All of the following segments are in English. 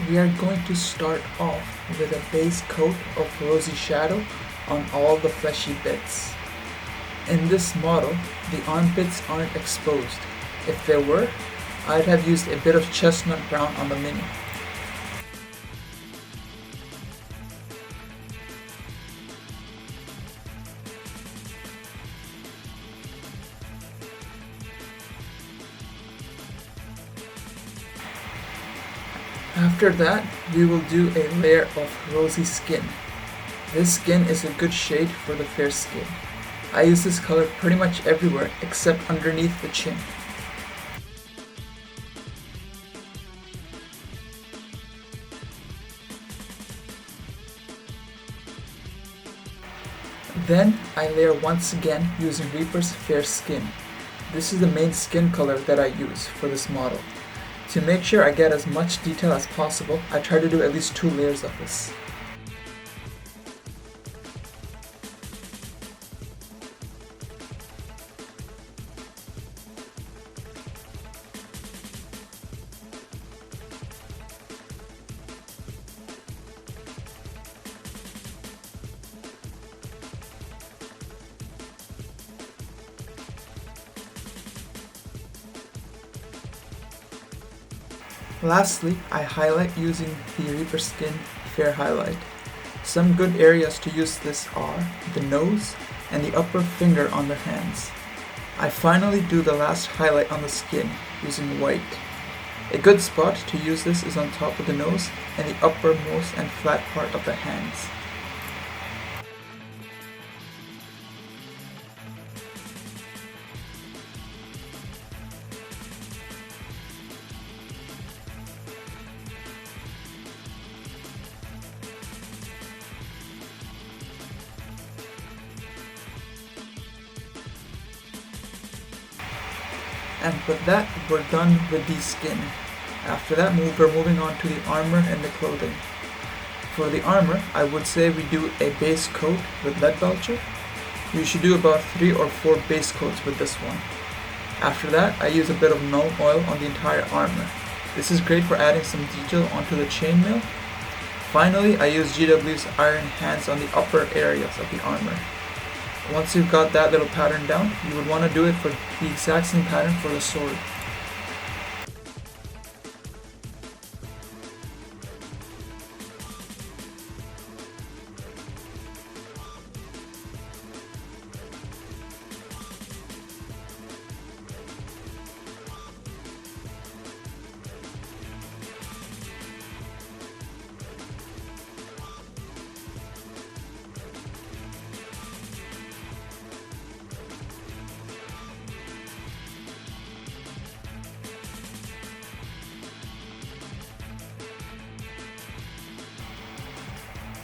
we are going to start off with a base coat of rosy shadow on all the fleshy bits. In this model, the armpits aren't exposed. If they were, I'd have used a bit of chestnut brown on the mini. After that, we will do a layer of rosy skin. This skin is a good shade for the fair skin. I use this color pretty much everywhere except underneath the chin. Then I layer once again using Reaper's Fair Skin. This is the main skin color that I use for this model. To make sure I get as much detail as possible, I try to do at least 2 layers of this. Lastly, I highlight using the Reaper Skin Fair Highlight. Some good areas to use this are the nose and the upper finger on the hands. I finally do the last highlight on the skin using white. A good spot to use this is on top of the nose and the uppermost and flat part of the hands. And with that, we're done with the skin. After that, we're moving on to the armor and the clothing. For the armor, I would say we do a base coat with lead belcher. You should do about 3 or 4 base coats with this one. After that, I use a bit of null oil on the entire armor. This is great for adding some detail onto the chainmail. Finally, I use GW's Iron Hands on the upper areas of the armor. Once you've got that little pattern down, you would want to do it for the exact same pattern for the sword.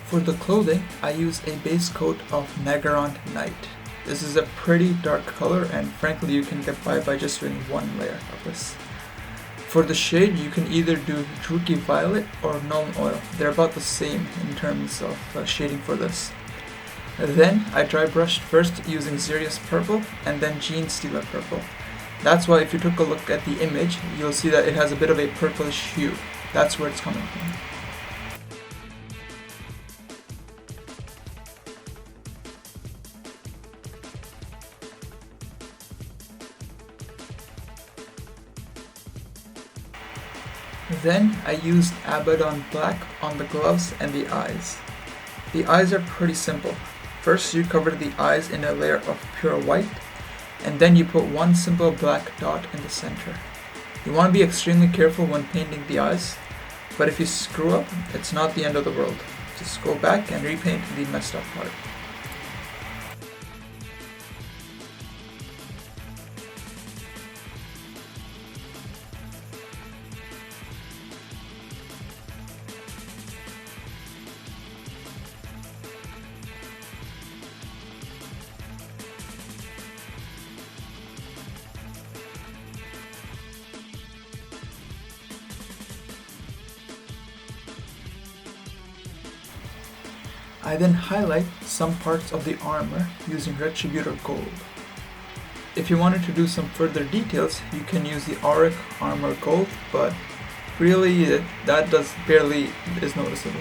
For the clothing, I use a base coat of Nagarond Night. This is a pretty dark color and frankly you can get by just doing 1 layer of this. For the shade, you can either do Druki Violet or Null Oil. They're about the same in terms of shading for this. Then I dry brushed first using Xerius Purple and then Genestealer Purple. That's why if you took a look at the image, you'll see that it has a bit of a purplish hue. That's where it's coming from. Then I used Abaddon Black on the gloves and the eyes. The eyes are pretty simple. First you cover the eyes in a layer of pure white, and then you put 1 simple black dot in the center. You want to be extremely careful when painting the eyes, but if you screw up, it's not the end of the world. Just go back and repaint the messed up part. I then highlight some parts of the armor using Retributor Gold. If you wanted to do some further details, you can use the Auric Armor Gold, but really that does barely is noticeable.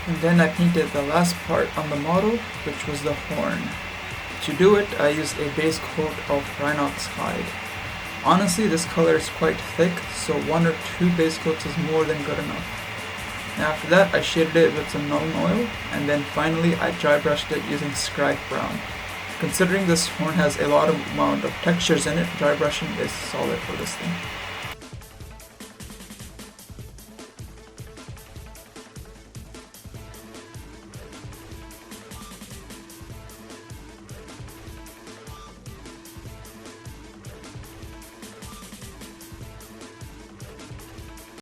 And then I painted the last part on the model, which was the horn. To do it, I used a base coat of rhinox hide. Honestly, this color is quite thick, so 1 or 2 base coats is more than good enough. And after that, I shaded it with some Nuln Oil, and then finally I dry brushed it using Scrag Brown. Considering this horn has a lot of amount of textures in it, dry brushing is solid for this thing.